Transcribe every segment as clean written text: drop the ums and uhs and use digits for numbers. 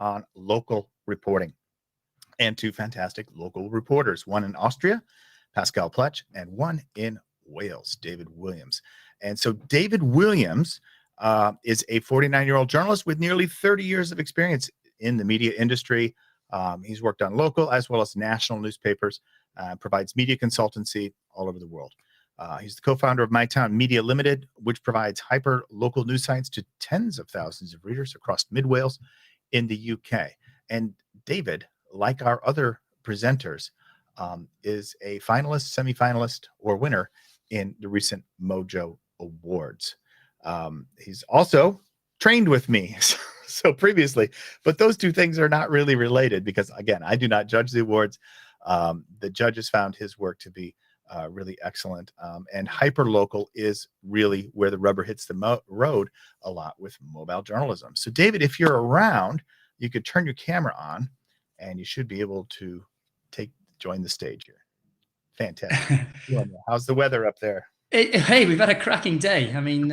on local reporting, and two fantastic local reporters, one in Austria, Pascal Pletsch, and one in Wales, David Williams. And so David Williams is a 49-year-old journalist with nearly 30 years of experience in the media industry. He's worked on local as well as national newspapers, provides media consultancy all over the world. He's the co-founder of My Town Media Limited, which provides hyper-local news sites to tens of thousands of readers across mid-Wales in the UK. And David, like our other presenters, is a finalist, semi-finalist, or winner in the recent Mojo Awards. He's also trained with me so previously, but those two things are not really related because, again, I do not judge the awards. The judges found his work to be really excellent, and hyper-local is really where the rubber hits the road a lot with mobile journalism. So David, if you're around, you could turn your camera on and you should be able to join the stage here. Fantastic. How's the weather up there? Hey, we've had a cracking day. I mean,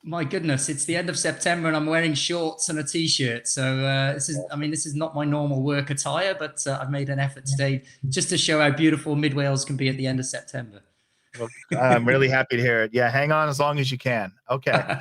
my goodness, it's the end of September and I'm wearing shorts and a t-shirt. So this is not my normal work attire, but I've made an effort today just to show how beautiful Mid Wales can be at the end of September. Well, I'm really happy to hear it. Yeah, hang on as long as you can. Okay.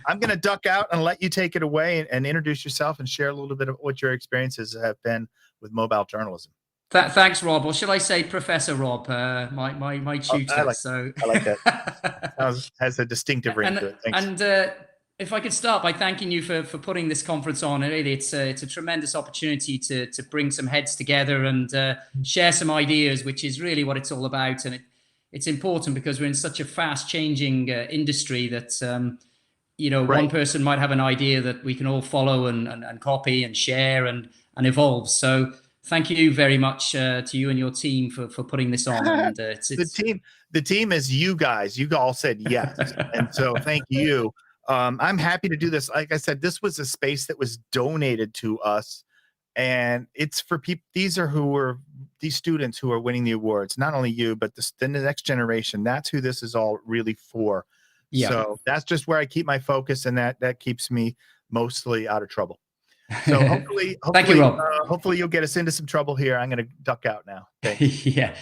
I'm going to duck out and let you take it away and introduce yourself and share a little bit of what your experiences have been with mobile journalism. Thanks, Rob. Or should I say Professor Rob, my tutor? I like that. Has a distinctive ring to it. Thanks. And if I could start by thanking you for putting this conference on. Really, it's a tremendous opportunity to bring some heads together and share some ideas, which is really what it's all about. And it's important because we're in such a fast-changing industry that right. One person might have an idea that we can all follow and copy and share and evolve. So thank you very much to you and your team for putting this on. And the team is you guys. You all said yes, and so thank you. I'm happy to do this. Like I said, this was a space that was donated to us, and it's for people. These students who are winning the awards. Not only you, but the next generation. That's who this is all really for. Yeah. So that's just where I keep my focus, and that keeps me mostly out of trouble. So hopefully, thank you, Rob. Hopefully you'll get us into some trouble here. I'm going to duck out now. Yeah,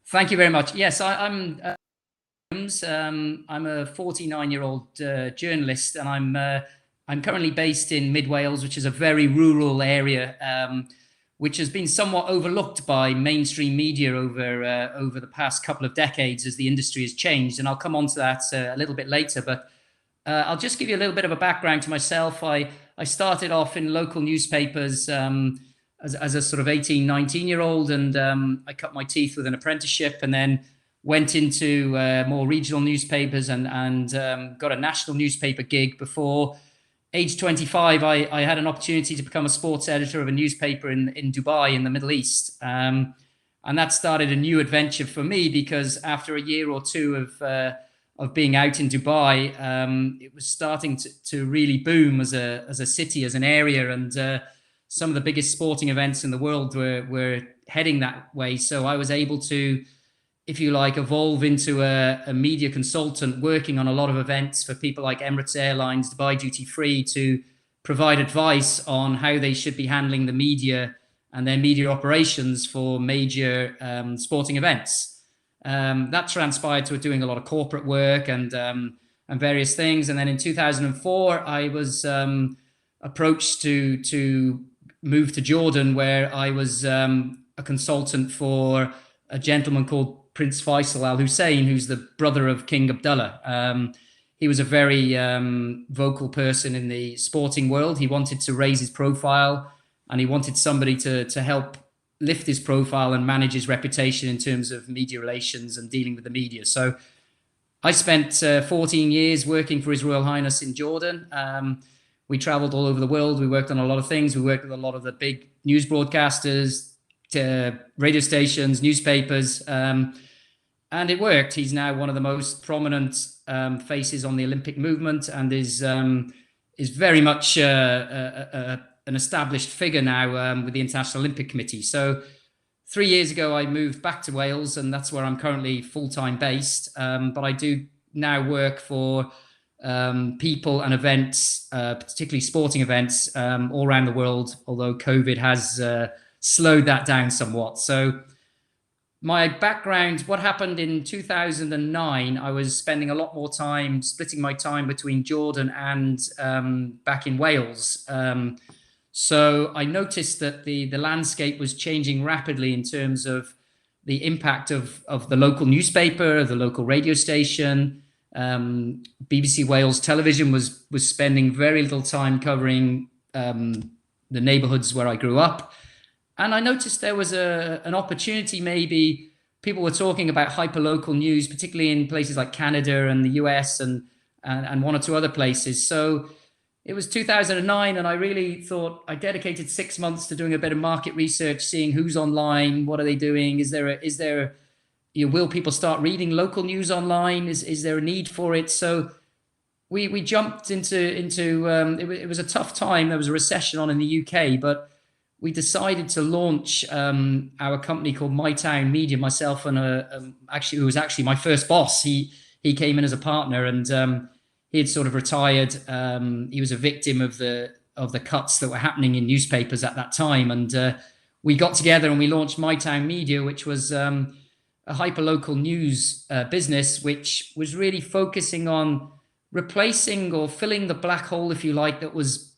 thank you very much. Yes, I'm a 49-year-old journalist, and I'm currently based in Mid Wales, which is a very rural area, which has been somewhat overlooked by mainstream media over the past couple of decades as the industry has changed. And I'll come on to that a little bit later, but I'll just give you a little bit of a background to myself. I started off in local newspapers as a sort of 18, 19-year-old, and I cut my teeth with an apprenticeship and then went into more regional newspapers and got a national newspaper gig. Before age 25, I had an opportunity to become a sports editor of a newspaper in Dubai in the Middle East. And that started a new adventure for me because after a year or two of being out in Dubai, it was starting to really boom as a city, as an area, and some of the biggest sporting events in the world were heading that way. So I was able to, if you like, evolve into a media consultant working on a lot of events for people like Emirates Airlines, Dubai Duty Free, to provide advice on how they should be handling the media and their media operations for major sporting events. That transpired to doing a lot of corporate work and various things. And then in 2004, I was approached to move to Jordan, where I was a consultant for a gentleman called Prince Faisal Al Hussein, who's the brother of King Abdullah. He was a very vocal person in the sporting world. He wanted to raise his profile, and he wanted somebody to help lift his profile and manage his reputation in terms of media relations and dealing with the media. So I spent 14 years working for His Royal Highness in Jordan. We traveled all over the world. We worked on a lot of things. We worked with a lot of the big news broadcasters, radio stations, newspapers, and it worked. He's now one of the most prominent faces on the Olympic movement, and is very much an established figure now with the International Olympic Committee. So 3 years ago, I moved back to Wales, and that's where I'm currently full-time based. But I do now work for people and events, particularly sporting events, all around the world, although COVID has slowed that down somewhat. So my background, what happened in 2009, I was spending a lot more time, splitting my time between Jordan and back in Wales. So I noticed that the landscape was changing rapidly in terms of the impact of the local newspaper, the local radio station. BBC Wales Television was spending very little time covering the neighborhoods where I grew up. And I noticed there was an opportunity. Maybe people were talking about hyperlocal news, particularly in places like Canada and the US and one or two other places. So it was 2009, and I really thought I dedicated 6 months to doing a bit of market research, seeing who's online, what are they doing, is there will people start reading local news online? Is there a need for it? So we jumped into it was a tough time. There was a recession on in the UK, but we decided to launch our company called My Town Media. Myself and who was actually my first boss. He came in as a partner, and he had sort of retired. He was a victim of the cuts that were happening in newspapers at that time, and we got together and we launched My Town Media, which was a hyperlocal news business, which was really focusing on replacing or filling the black hole, if you like, that was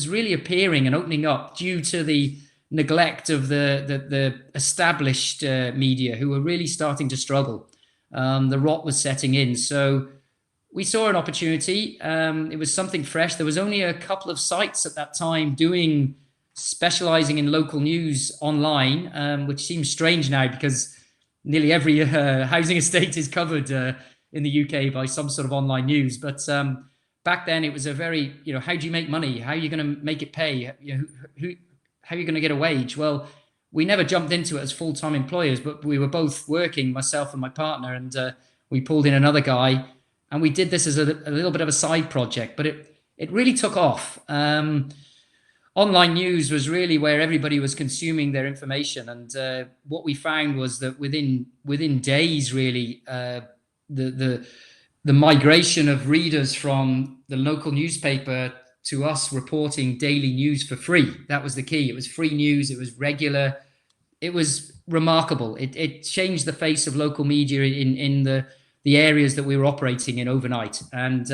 really appearing and opening up due to the neglect of the established media, who were really starting to struggle. The rot was setting in. So we saw an opportunity. It was something fresh. There was only a couple of sites at that time specializing in local news online, which seems strange now because nearly every housing estate is covered in the UK by some sort of online news. But back then it was a very, how do you make money? How are you going to make it pay? How are you going to get a wage? Well, we never jumped into it as full-time employers, but we were both working, myself and my partner, and we pulled in another guy, and we did this as a little bit of a side project, but it really took off. Online news was really where everybody was consuming their information, and what we found was that within days, really, the migration of readers from the local newspaper to us reporting daily news for free. That was the key. It was free news. It was regular. It was remarkable. It changed the face of local media in the areas that we were operating in overnight. And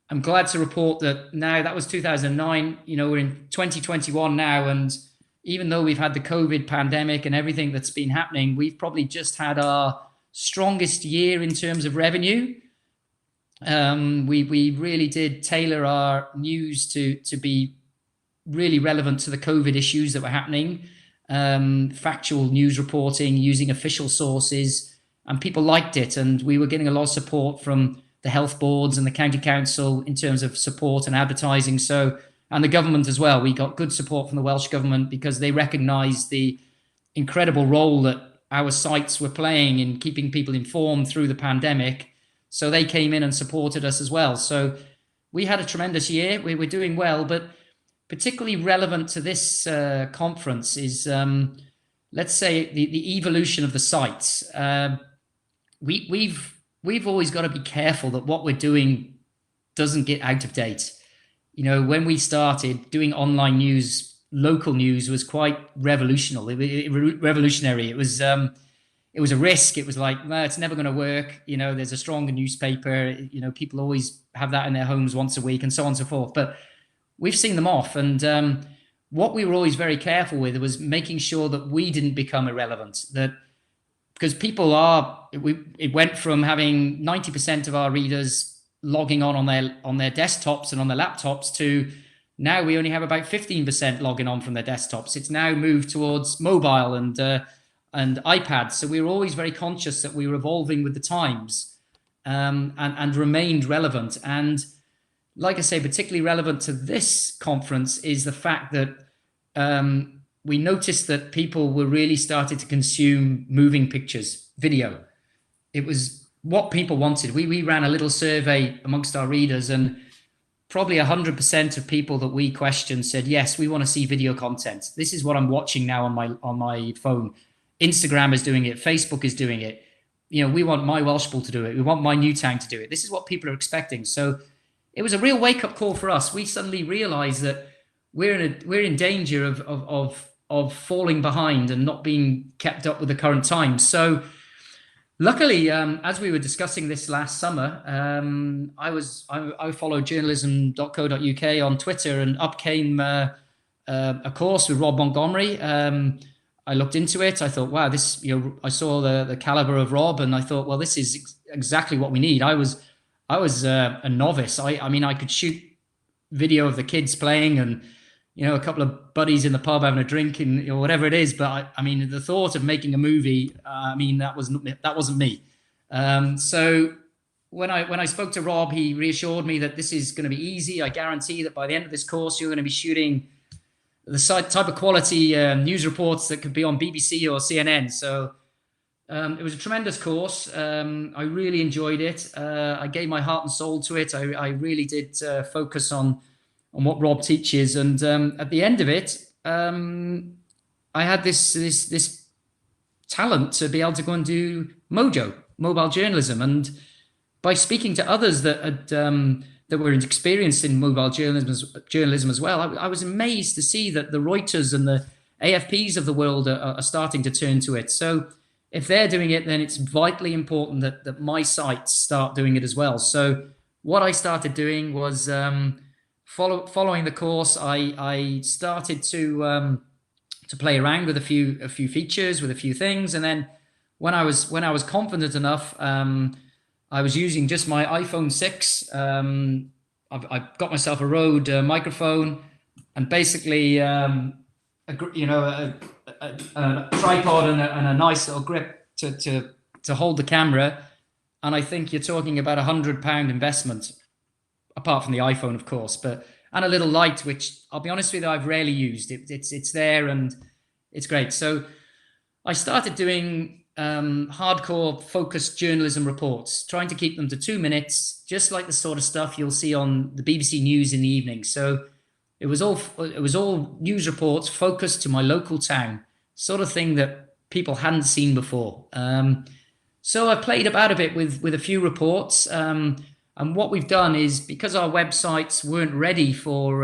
I'm glad to report that now, that was 2009, we're in 2021 now. And even though we've had the COVID pandemic and everything that's been happening, we've probably just had our strongest year in terms of revenue. We really did tailor our news to be really relevant to the COVID issues that were happening. Factual news reporting using official sources, and people liked it. And we were getting a lot of support from the health boards and the county council in terms of support and advertising. So, and the government as well. We got good support from the Welsh government because they recognised the incredible role that our sites were playing in keeping people informed through the pandemic. So they came in and supported us as well. So we had a tremendous year. We were doing well, but particularly relevant to this conference is, let's say, the evolution of the sites. We've always got to be careful that what we're doing doesn't get out of date. When we started doing online news, local news was quite revolutionary. It was a risk. It was like, well, it's never going to work. There's a stronger newspaper. People always have that in their homes once a week, and so on and so forth. But we've seen them off. And what we were always very careful with was making sure that we didn't become irrelevant. Because it went from having 90% of our readers logging on their desktops and on their laptops to now we only have about 15% logging on from their desktops. It's now moved towards mobile and iPads. So we were always very conscious that we were evolving with the times, and remained relevant. And like I say, particularly relevant to this conference is the fact that we noticed that people were really starting to consume moving pictures, video. It was what people wanted. We ran a little survey amongst our readers, and probably 100% of people that we questioned said, yes, we want to see video content. This is what I'm watching now on my phone. Instagram is doing it. Facebook is doing it. we want my Welsh Bull to do it. We want my Newtown to do it. This is what people are expecting. So it was a real wake-up call for us. We suddenly realized that we're in danger of falling behind and not being kept up with the current times. So luckily, as we were discussing this last summer, I followed journalism.co.uk on Twitter, and up came a course with Rob Montgomery. I looked into it. I thought, wow, this, I saw the caliber of Rob, and I thought, well, this is exactly what we need. I was a novice. I mean, I could shoot video of the kids playing, and a couple of buddies in the pub having a drink, and whatever it is. But I mean, the thought of making a movie, I mean, that wasn't me. So when I spoke to Rob, he reassured me that this is going to be easy. I guarantee that by the end of this course, you're going to be shooting the type of quality news reports that could be on BBC or CNN. So it was a tremendous course. I really enjoyed it. I gave my heart and soul to it. I really did focus on what Rob teaches. And at the end of it, I had this talent to be able to go and do Mojo, mobile journalism. And by speaking to others that were experienced in mobile journalism as well, I was amazed to see that the Reuters and the AFPs of the world are starting to turn to it. So if they're doing it, then it's vitally important that my sites start doing it as well. So what I started doing was following the course, I started to play around with a few features, with a few things, and then when I was confident enough, I was using just my iPhone 6. I've got myself a Rode microphone, and basically, a tripod and a nice little grip to hold the camera. And I think you're talking about £100 investment, apart from the iPhone, of course, and a little light, which I'll be honest with you, I've rarely used. It's there and it's great. So I started doing hardcore focused journalism reports, trying to keep them to 2 minutes, just like the sort of stuff you'll see on the BBC News in the evening. So it was all news reports focused to my local town, sort of thing that people hadn't seen before. So I played about a bit with a few reports, and what we've done is, because our websites weren't ready for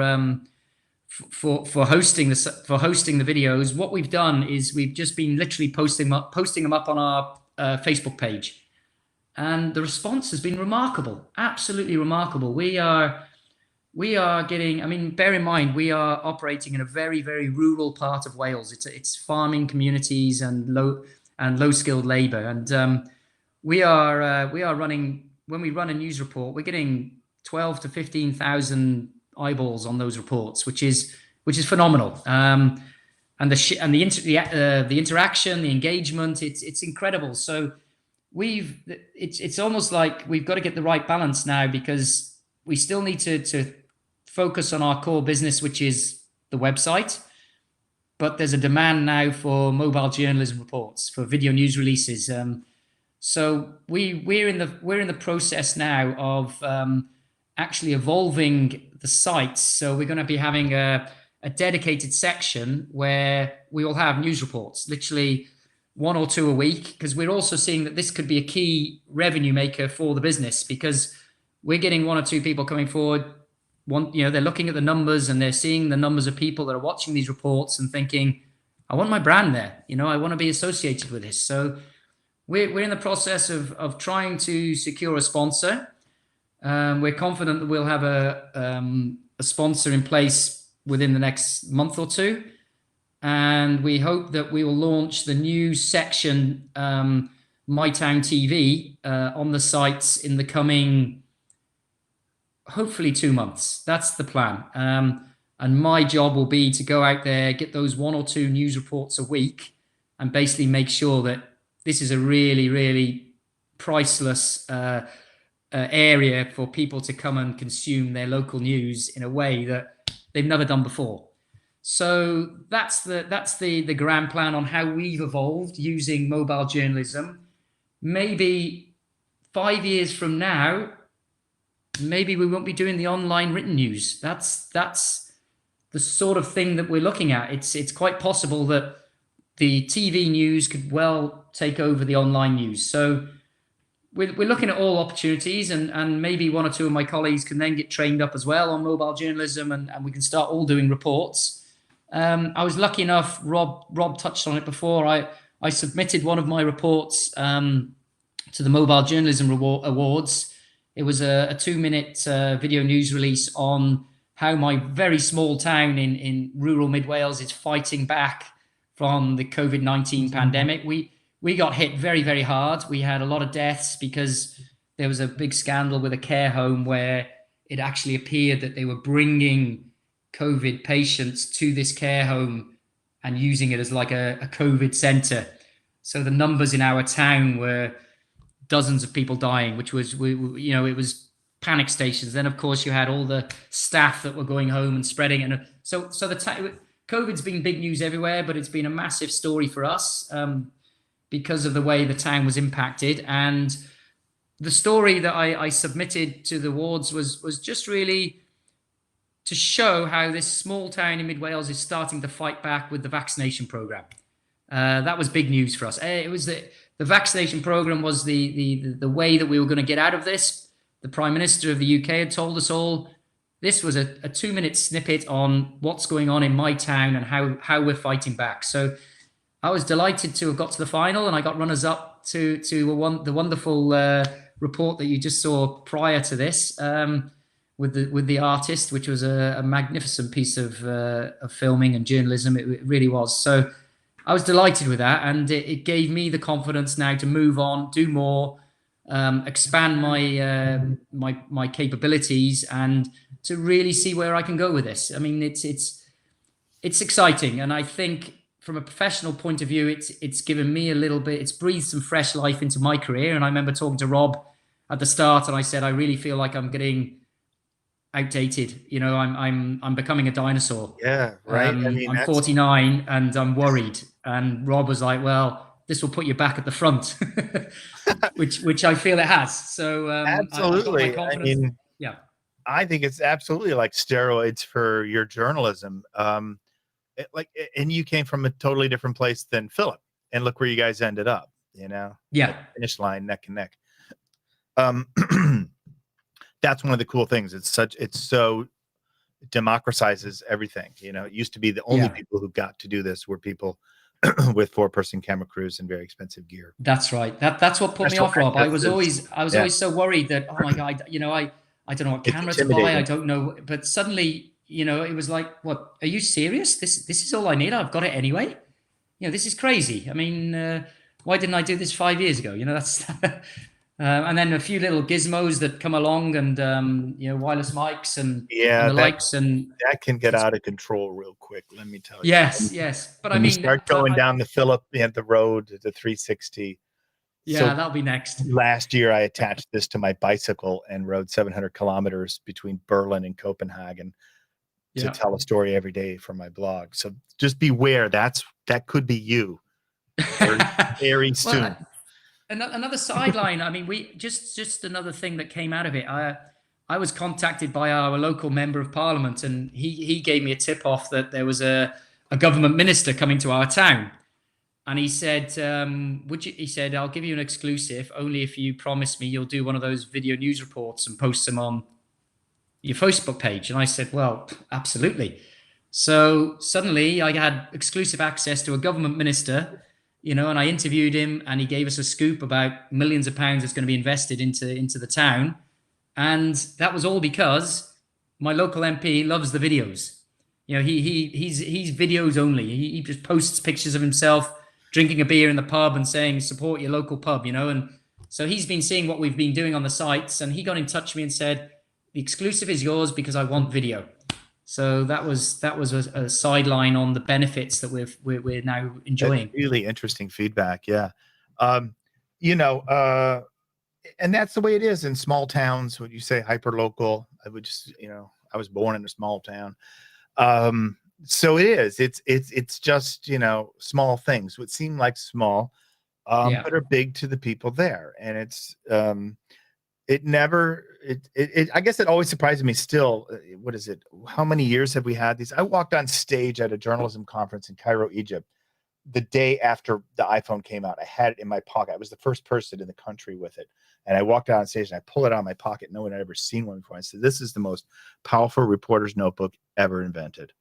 hosting the videos, what we've done is we've just been literally posting them up on our Facebook page, and the response has been remarkable, absolutely remarkable. We are getting, I mean, bear in mind, we are operating in a very, very rural part of Wales. It's farming communities and low skilled labor, and we are running, when we run a news report, we're getting 12 to 15,000 eyeballs on those reports, which is phenomenal. And the interaction, the engagement, it's incredible. So it's almost like we've got to get the right balance now, because we still need to focus on our core business, which is the website. But there's a demand now for mobile journalism reports, for video news releases. So we're in the process now of actually evolving the sites. So we're going to be having a dedicated section where we will have news reports, literally 1 or 2 a week, because we're also seeing that this could be a key revenue maker for the business, because we're getting 1 or 2 people coming forward. They're looking at the numbers, and they're seeing the numbers of people that are watching these reports and thinking, I want my brand there. I want to be associated with this. So we're in the process of trying to secure a sponsor. We're confident that we'll have a sponsor in place within the next month or 2. And we hope that we will launch the new section, My Town TV, on the sites in the coming, hopefully 2 months. That's the plan. And my job will be to go out there, get those 1 or 2 news reports a week, and basically make sure that this is a really, really priceless area for people to come and consume their local news in a way that they've never done before. So that's the grand plan on how we've evolved using mobile journalism. Maybe 5 years from now, maybe we won't be doing the online written news. That's the sort of thing that we're looking at. It's quite possible that the TV news could well take over the online news. So we're looking at all opportunities, and maybe one or two of my colleagues can then get trained up as well on mobile journalism, and we can start all doing reports. I was lucky enough, Rob touched on it before, I submitted one of my reports to the Mobile Journalism Awards. It was a 2-minute video news release on how my very small town in rural mid Wales is fighting back from the COVID-19 pandemic. We got hit very, very hard. We had a lot of deaths because there was a big scandal with a care home where it actually appeared that they were bringing COVID patients to this care home and using it as like a COVID center. So the numbers in our town were dozens of people dying, which was, it was panic stations. Then, of course, you had all the staff that were going home and spreading. And so COVID's been big news everywhere, but it's been a massive story for us because of the way the town was impacted. And the story that I submitted to the awards was just really to show how this small town in mid Wales is starting to fight back with the vaccination program. That was big news for us. It was the vaccination program was the way that we were going to get out of this. The Prime Minister of the UK had told us all. This was a 2-minute snippet on what's going on in my town and how we're fighting back. So I was delighted to have got to the final, and I got runners up to the wonderful report that you just saw prior to this with the artist, which was a magnificent piece of filming and journalism. It really was. So I was delighted with that, and it gave me the confidence now to move on, do more, expand my capabilities, and to really see where I can go with this. I mean, it's exciting, and I think from a professional point of view, it's given me a little bit. It's breathed some fresh life into my career. And I remember talking to Rob at the start, and I said, I really feel like I'm getting outdated. I'm becoming a dinosaur. Yeah, right. I'm 49 and I'm worried. And Rob was like, well, this will put you back at the front, which I feel it has. So absolutely. Yeah, I think it's absolutely like steroids for your journalism. And you came from a totally different place than Philip, and look where you guys ended up. Yeah, finish line, neck and neck. That's one of the cool things. It's so democratizes everything. It used to be the only people who got to do this were people with 4-person camera crews and very expensive gear. That's right. That's what put me off, Rob. I was always so worried that, oh my God, I don't know what camera to buy. I don't know. But suddenly, it was like, what, are you serious? This is all I need. I've got it anyway. This is crazy. I mean, why didn't I do this 5 years ago? That's, and then a few little gizmos that come along, and, wireless mics and the likes. And that can get out of control real quick. Let me tell you. Yes. But when you start going down the Philip at the road, the 360. Yeah, that'll be next. Last year, I attached this to my bicycle and rode 700 kilometers between Berlin and Copenhagen to tell a story every day for my blog. So just beware. That could be you very, very soon. Well, another sideline. I mean, we just another thing that came out of it. I was contacted by our local member of parliament, and he gave me a tip off that there was a government minister coming to our town. And he said, he said, I'll give you an exclusive only if you promise me you'll do one of those video news reports and post them on your Facebook page. And I said, well, absolutely. So suddenly I had exclusive access to a government minister, and I interviewed him, and he gave us a scoop about millions of pounds that's going to be invested into the town. And that was all because my local MP loves the videos. He's videos only. He just posts pictures of himself drinking a beer in the pub and saying, support your local pub, and so he's been seeing what we've been doing on the sites, and he got in touch with me and said, the exclusive is yours because I want video. So that was a sideline on the benefits that we're now enjoying. That's really interesting feedback. Yeah. And that's the way it is in small towns. When you say hyper local, I would just, I was born in a small town. So it is. It's just small things would seem like small, but are big to the people there, and it's I guess it always surprises me still. What is it? How many years have we had these? I walked on stage at a journalism conference in Cairo, Egypt. the day after the iPhone came out. I had it in my pocket. I was the first person in the country with it. And I walked out on stage and I pulled it out of my pocket. No one had ever seen one before. I said, this is the most powerful reporter's notebook ever invented.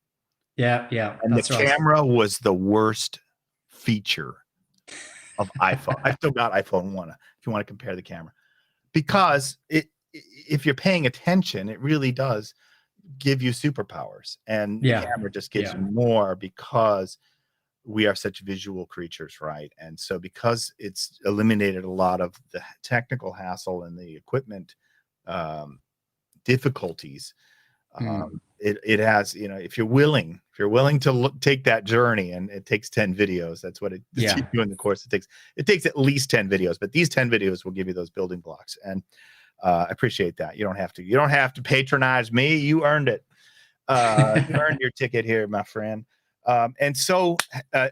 Yeah, And the that's right. camera was the worst feature of iPhone. I still got iPhone 1 if you want to compare the camera. Because if you're paying attention, it really does give you superpowers. And the camera just gives you more because we are such visual creatures, right? And so because it's eliminated a lot of the technical hassle and the equipment difficulties, it has, you know, if you're willing to take that journey, and it takes 10 videos, that's what it teaches you in the course. It takes at least 10 videos, but these 10 videos will give you those building blocks. And I appreciate that. You don't have to patronize me. You earned it. You earned your ticket here, my friend. And so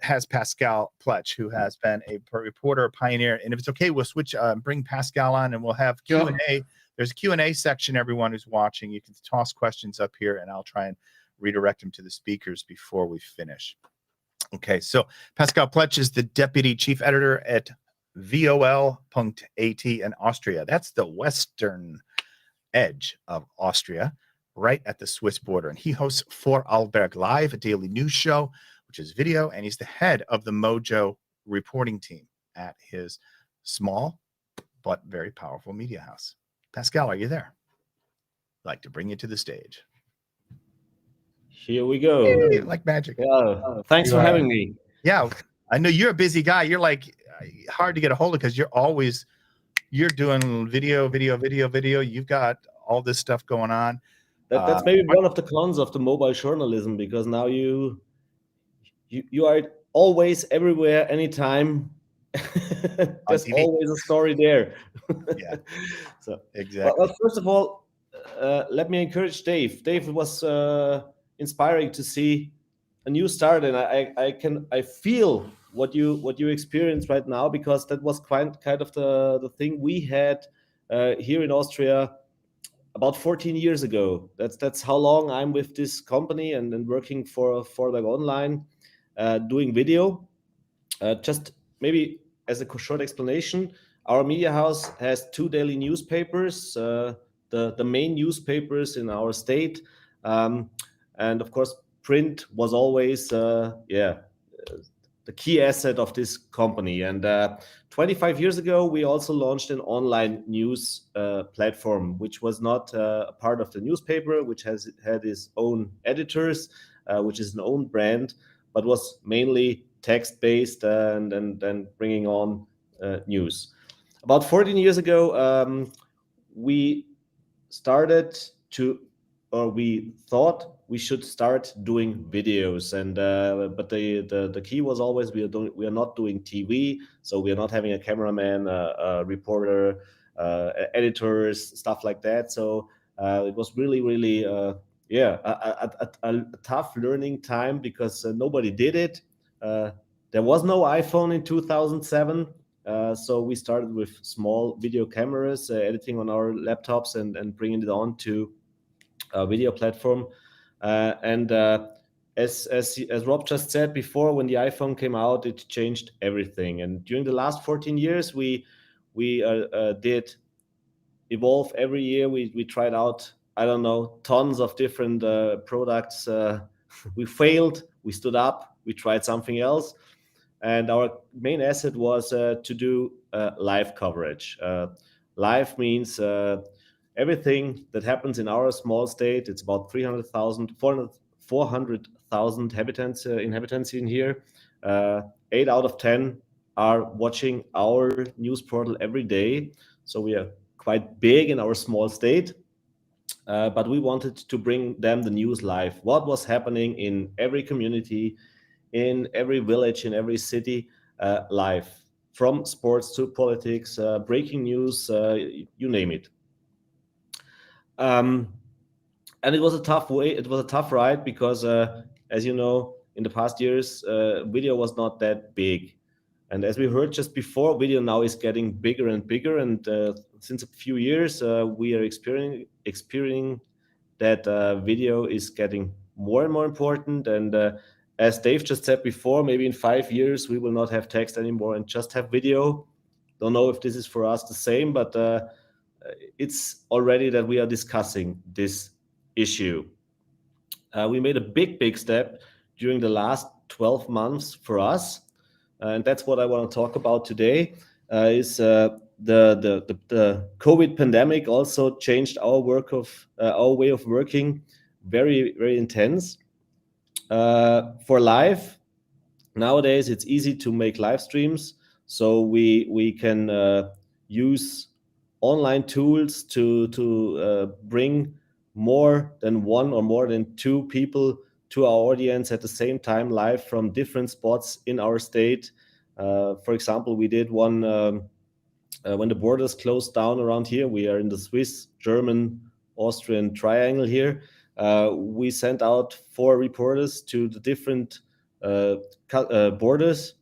has Pascal Pletsch, who has been a reporter, a pioneer. And if it's okay, we'll switch, bring Pascal on, and we'll have Q&A. There's a Q&A section, everyone who's watching. You can toss questions up here, and I'll try and redirect them to the speakers before we finish. Okay, so Pascal Pletsch is the deputy chief editor at VOL.at in Austria. That's the western edge of Austria, right at the Swiss border. And he hosts Vorarlberg Live, a daily news show, which is video, and he's the head of the Mojo reporting team at his small but very powerful media house. Pascal, are you there? I'd like to bring you to the stage. Here we go. Hey, like magic. Yeah, thanks for having me. Yeah, I know you're a busy guy. You're like hard to get a hold of because you're doing video. You've got all this stuff going on. That's maybe one of the cons of the mobile journalism, because now you are always everywhere, anytime. There's always a story there. Yeah, so exactly. Well, first of all, let me encourage Dave. Dave, was inspiring to see a new start, and I feel what you experience right now, because that was kind of the thing we had here in Austria about 14 years ago. That's how long I'm with this company and working for like online, doing video. Just maybe as a short explanation, our media house has 2 daily newspapers, the main newspapers in our state, and of course print was always the key asset of this company. And 25 years ago, we also launched an online news platform, which was not a part of the newspaper, which had its own editors, which is an own brand, but was mainly text-based and bringing on news. About 14 years ago, we started to, or we thought we should start doing videos, and but the key was always we are not doing TV, so we are not having a cameraman, a reporter, editors, stuff like that. So it was really a tough learning time, because nobody did it. There was no iPhone in 2007. So we started with small video cameras, editing on our laptops and bringing it on to a video platform. As Rob just said before, when the iPhone came out, it changed everything. And during the last 14 years, we did evolve every year. We tried out, I don't know, tons of different products. We failed, we stood up, we tried something else. And our main asset was to do live coverage. Live means everything that happens in our small state. It's about 400,000 inhabitants in here. 8 out of 10 are watching our news portal every day. So we are quite big in our small state. But we wanted to bring them the news live. What was happening in every community, in every village, in every city, live, from sports to politics, breaking news, you name it. And it was a tough way. It was a tough ride, because, as you know, in the past years, video was not that big. And as we heard just before, video now is getting bigger and bigger. And since a few years, we are experiencing that video is getting more and more important. And as Dave just said before, maybe in 5 years we will not have text anymore and just have video. Don't know if this is for us the same, but it's already that we are discussing this issue. We made a big step during the last 12 months for us, and that's what I want to talk about today. Is the COVID pandemic also changed our way of working very intense. For live, nowadays it's easy to make live streams, so we can use online tools to bring more than one or more than two people to our audience at the same time live from different spots in our state. For example, we did one when the borders closed down around here. We are in the Swiss, German, Austrian triangle here. We sent out 4 reporters to the different borders,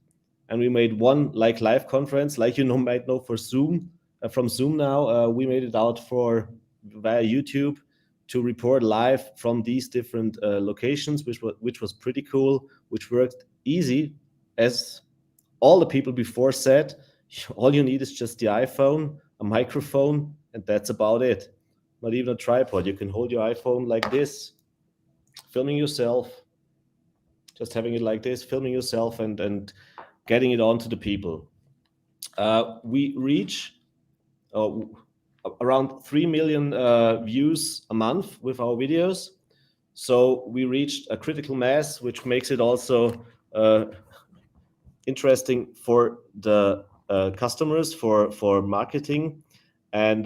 and we made one like live conference, like might know for Zoom. From Zoom now, we made it out via YouTube to report live from these different locations, which was pretty cool, which worked easy. As all the people before said, all you need is just the iPhone, a microphone, and that's about it. Not even a tripod. You can hold your iPhone like this, filming yourself, just having it like this, filming yourself and getting it on to the people. We reach around 3 million views a month with our videos. So we reached a critical mass, which makes it also interesting for the customers, for marketing. And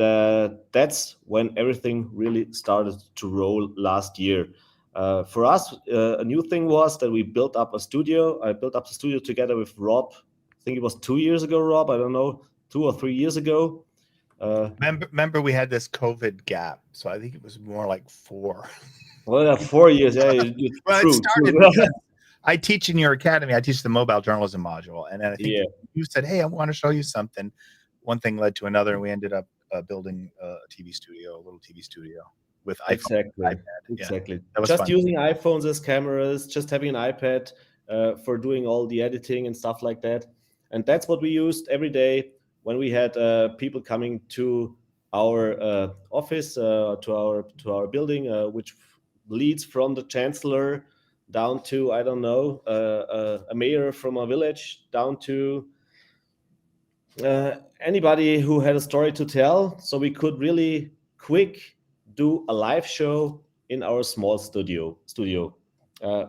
that's when everything really started to roll last year. For us, a new thing was that we built up a studio. I built up the studio together with Rob. I think it was 2 years ago, Rob. I don't know, 2 or 3 years ago. Remember we had this COVID gap, so I think it was more like 4. Well, yeah, 4 years. Yeah, Well, true, it started true. because I teach in your academy. I teach the mobile journalism module, and then I think you said, "Hey, I want to show you something." One thing led to another, and we ended up building a TV studio, a little TV studio with iPhone, Exactly. Yeah, that was just fun. using iPhones as cameras, just having an iPad for doing all the editing and stuff like that. And that's what we used every day when we had people coming to our office, to our building, which leads from the chancellor down to, I don't know, a mayor from a village, down to anybody who had a story to tell. So we could really quick do a live show in our small studio,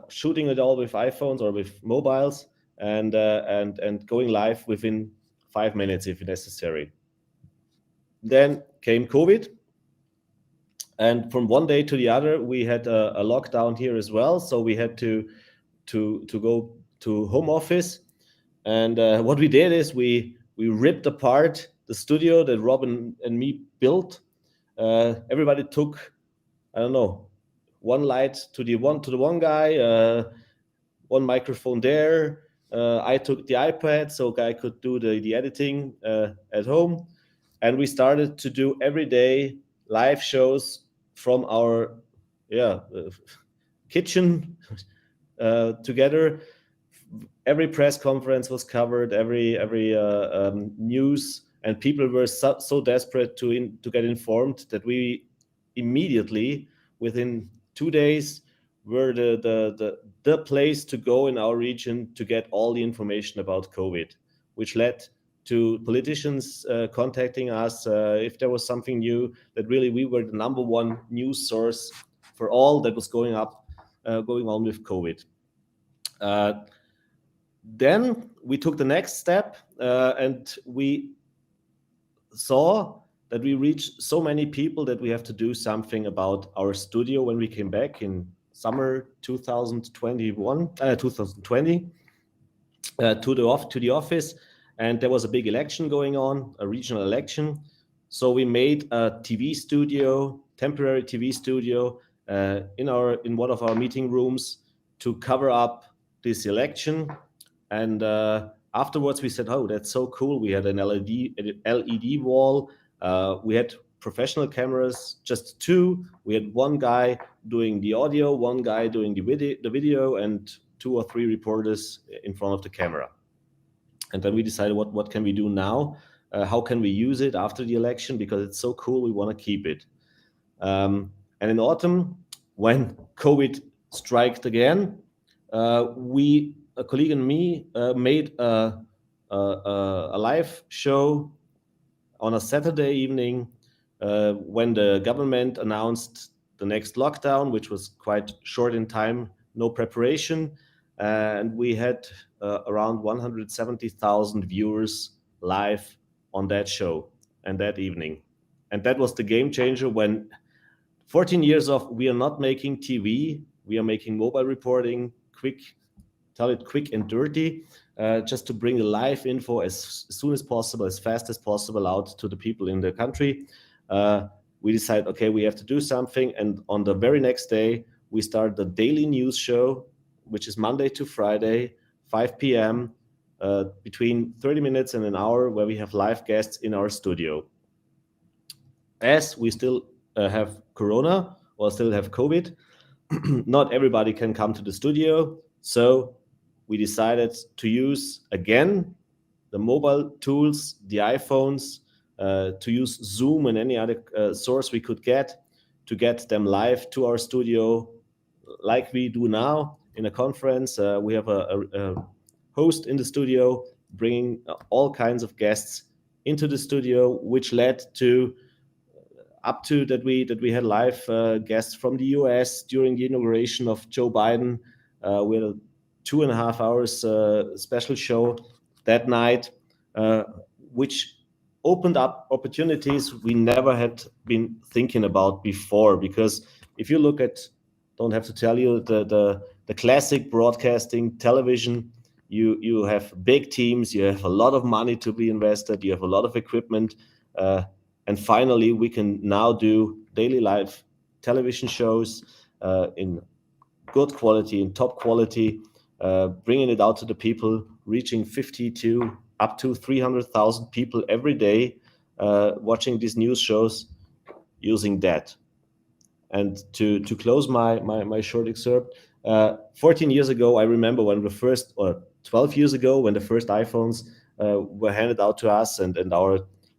shooting it all with iPhones or with mobiles, and going live within 5 minutes if necessary. Then came COVID, and from one day to the other, we had a lockdown here as well. So we had to go to home office, and what we did is we ripped apart the studio that Robin and me built. Everybody took, I don't know, one light to the one guy, one microphone there. I took the iPad so guy could do the editing at home, and we started to do every day live shows from our kitchen together. Every press conference was covered, every news, and people were so desperate to get informed that we immediately, within 2 days, were the place to go in our region to get all the information about COVID, which led to politicians contacting us if there was something new. That really we were the number one news source for all that was going on with COVID. Then we took the next step, and we saw that we reached so many people that we have to do something about our studio. When we came back in summer 2020 to the office, and there was a big election going on, a regional election. So we made a temporary TV studio in one of our meeting rooms to cover up this election. And afterwards we said, oh, that's so cool. We had an LED wall. We had professional cameras, just 2. We had one guy doing the audio, one guy doing the video, and 2 or 3 reporters in front of the camera. And then we decided, what can we do now? How can we use it after the election? Because it's so cool, we want to keep it. And in autumn, when COVID struck again, a colleague and me made a live show on a Saturday evening when the government announced the next lockdown, which was quite short in time, no preparation. And we had around 170,000 viewers live on that show and that evening. And that was the game changer when 14 years of we are not making TV, we are making mobile reporting, quick and dirty, just to bring the live info as soon as possible, as fast as possible out to the people in the country. We decided, okay, we have to do something. And on the very next day, we started the daily news show, which is Monday to Friday, 5 p.m., between 30 minutes and an hour, where we have live guests in our studio. As we still have Corona or still have COVID, not everybody can come to the studio. So we decided to use, again, the mobile tools, the iPhones, to use Zoom and any other source we could get to get them live to our studio, like we do now in a conference. We have a host in the studio bringing all kinds of guests into the studio, which led to up to that we had live guests from the US during the inauguration of Joe Biden. We had a 2.5 hours special show that night, which opened up opportunities we never had been thinking about before. Because if you look at, don't have to tell you, the classic broadcasting television, you have big teams, you have a lot of money to be invested, you have a lot of equipment, and finally we can now do daily live television shows in good quality, in top quality, bringing it out to the people, reaching 50 to up to 300,000 people every day, watching these news shows using that. And to close my short excerpt, 14 years ago, I remember when the first, or 12 years ago, when the first iPhones were handed out to us, and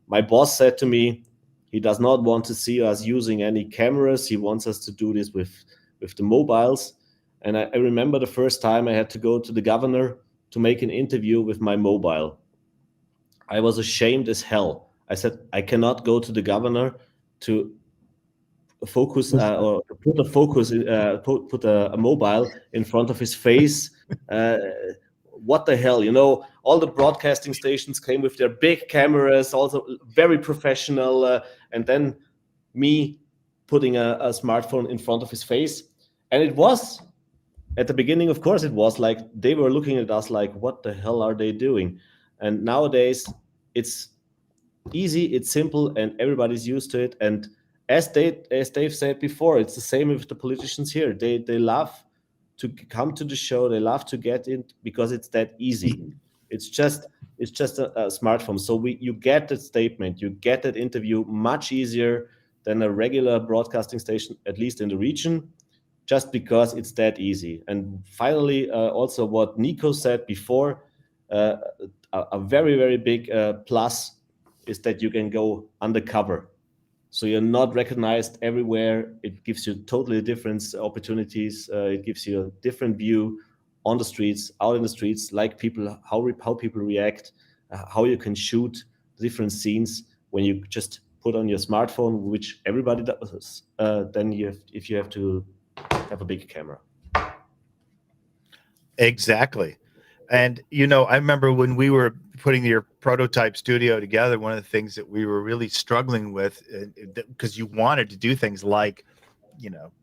my boss said to me, he does not want to see us using any cameras. He wants us to do this with the mobiles. And I remember the first time I had to go to the governor to make an interview with my mobile. I was ashamed as hell. I said, I cannot go to the governor to focus or put a focus, put a mobile in front of his face. What the hell, all the broadcasting stations came with their big cameras, also very professional, and then me putting a smartphone in front of his face. And it was, at the beginning, of course, it was like they were looking at us like, what the hell are they doing? And nowadays it's easy, it's simple, and everybody's used to it. And as Dave said before, it's the same with the politicians here. They love to come to the show. They love to get in because it's that easy. It's just a smartphone. So you get that statement, you get that interview much easier than a regular broadcasting station, at least in the region, just because it's that easy. And finally, also what Nico said before, a very, very big plus is that you can go undercover. So you're not recognized everywhere. It gives you totally different opportunities. It gives you a different view on the streets, out in the streets, like people, how people react, how you can shoot different scenes when you just put on your smartphone, which everybody does. Then if you have to have a big camera. Exactly. And, I remember when we were putting your prototype studio together, one of the things that we were really struggling with, because you wanted to do things like,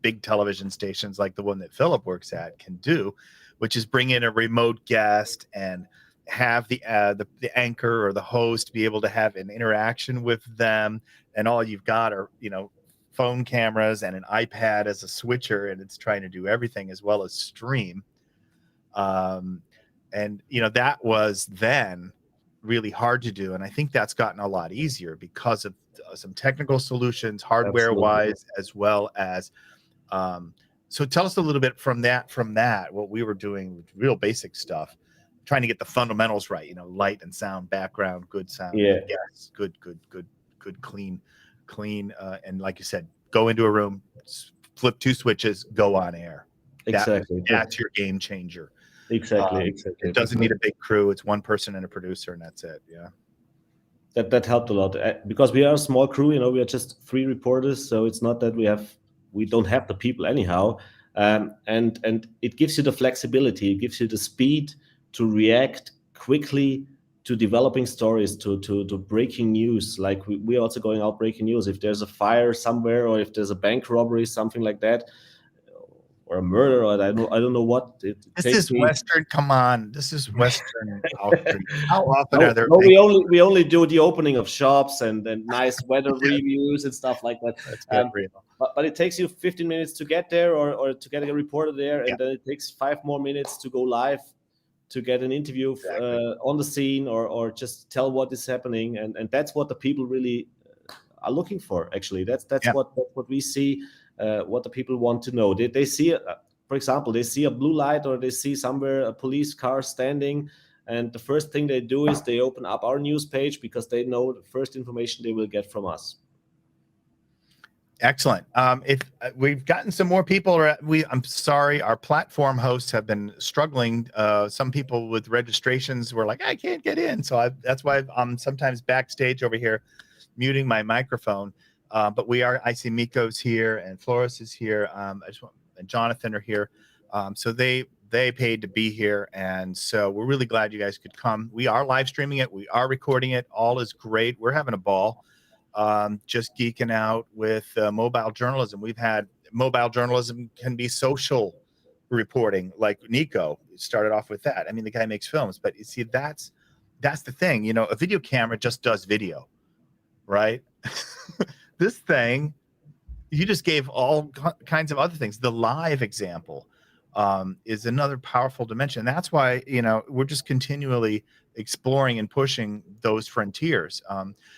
big television stations like the one that Philip works at can do, which is bring in a remote guest and have the anchor or the host be able to have an interaction with them. And all you've got are, phone cameras and an iPad as a switcher, and it's trying to do everything as well as stream. And that was then really hard to do, and I think that's gotten a lot easier because of some technical solutions, hardware wise, as well as So tell us a little bit from that, what we were doing, real basic stuff, trying to get the fundamentals right, light and sound, background, good sound, Yeah. yes, good, clean, and like you said, go into a room, flip 2 switches, go on air. Exactly. That's your game changer. Exactly. It doesn't need a big crew. It's one person and a producer, and that's it. Yeah. That helped a lot because we are a small crew. We are just 3 reporters, so it's not that we don't have the people anyhow. And it gives you the flexibility. It gives you the speed to react quickly to developing stories, to breaking news. Like we're also going out breaking news. If there's a fire somewhere, or if there's a bank robbery, something like that, or a murder, or I don't know what. This is Western. Come on, this is Western. How often are there? No, we only do the opening of shops and nice weather reviews and stuff like that. That's good, but it takes you 15 minutes to get there, or to get a reporter there, and then it takes 5 more minutes to go live, to get an interview on the scene, or just tell what is happening, and that's what the people really are looking for. Actually, that's what we see. What the people want to know. They see, for example, they see a blue light, or they see somewhere a police car standing, and the first thing they do is they open up our news page, because they know the first information they will get from us. Excellent. If we've gotten some more people, I'm sorry, our platform hosts have been struggling. Some people with registrations were like, I can't get in. So that's why I'm sometimes backstage over here muting my microphone. But I see Miko's here, and Flores is here. And Jonathan are here. So they paid to be here. And so we're really glad you guys could come. We are live streaming it. We are recording it. All is great. We're having a ball. Just geeking out with mobile journalism. We've had mobile journalism can be social reporting, like Nico started off with that. I mean, the guy makes films, but you see, that's the thing. A video camera just does video, right? This thing, you just gave all kinds of other things. The live example is another powerful dimension. That's why, we're just continually exploring and pushing those frontiers.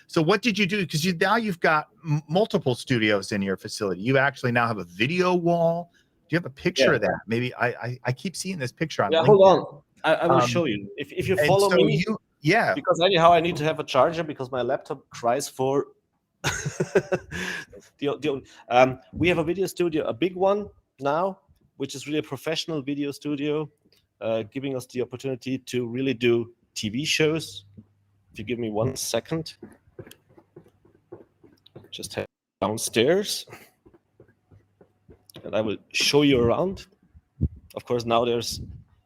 So what did you do? Because now you've got multiple studios in your facility. You actually now have a video wall. Do you have a picture of that? Maybe I keep seeing this picture on LinkedIn. Hold on. I will show you. If you follow me. Yeah. Because anyhow, I need to have a charger, because my laptop cries for we have a video studio, a big one now, which is really a professional video studio, giving us the opportunity to really do TV shows. If you give me 1 second, just head downstairs, and I will show you around. Of course, now there's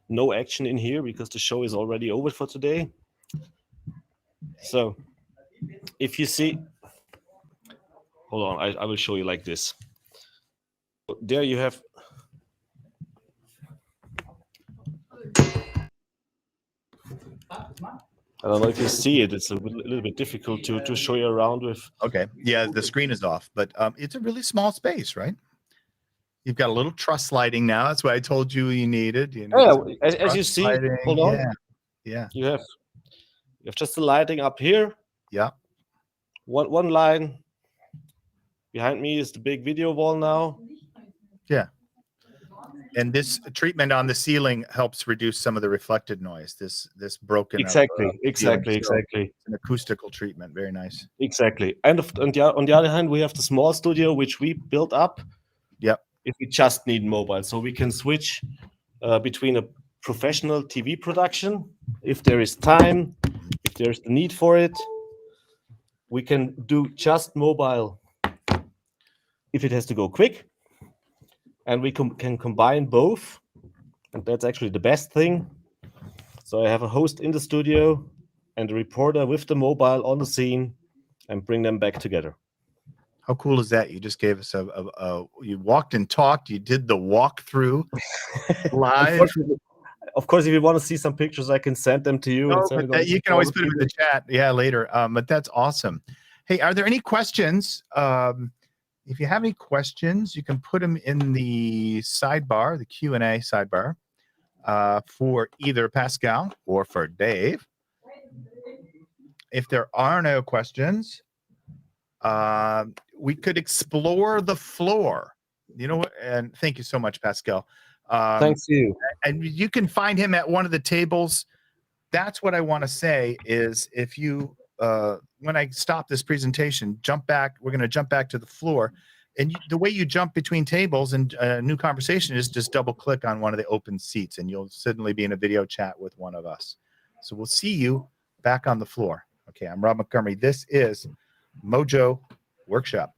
no action in here, because the show is already over for today. So if you see, hold on, I will show you like this. There you have. I don't know if you see it. It's a little bit difficult to show you around with. Okay. Yeah, the screen is off, but it's a really small space, right? You've got a little truss lighting now. That's what I told you needed. As you see, lighting. Hold on. Yeah. You have just the lighting up here. Yeah. One line. Behind me is the big video wall now. Yeah. And this treatment on the ceiling helps reduce some of the reflected noise. This broken. Exactly. An acoustical treatment. Very nice. Exactly. And on the other hand, we have the small studio, which we built up. Yep. If we just need mobile, so we can switch between a professional TV production, if there is time, if there's the need for it. We can do just mobile if it has to go quick. And we can combine both, and that's actually the best thing. So I have a host in the studio and a reporter with the mobile on the scene, and bring them back together. How cool is that? You just gave us you walked and talked. You did the walkthrough live. Of course, if you want to see some pictures, I can send them to you. You can always put them in the chat. Yeah, later. But that's awesome. Hey, are there any questions? If you have any questions, you can put them in the sidebar, the Q&A sidebar, for either Pascal or for Dave. If there are no questions, we could explore the floor. You know what? And thank you so much, Pascal. Thanks to you. And you can find him at one of the tables. That's what I want to say is if you, when I stop this presentation, jump back, we're going to jump back to the floor. And the way you jump between tables and a new conversation is just double click on one of the open seats and you'll suddenly be in a video chat with one of us. So we'll see you back on the floor. Okay, I'm Rob Montgomery. This is Mojo Workshop.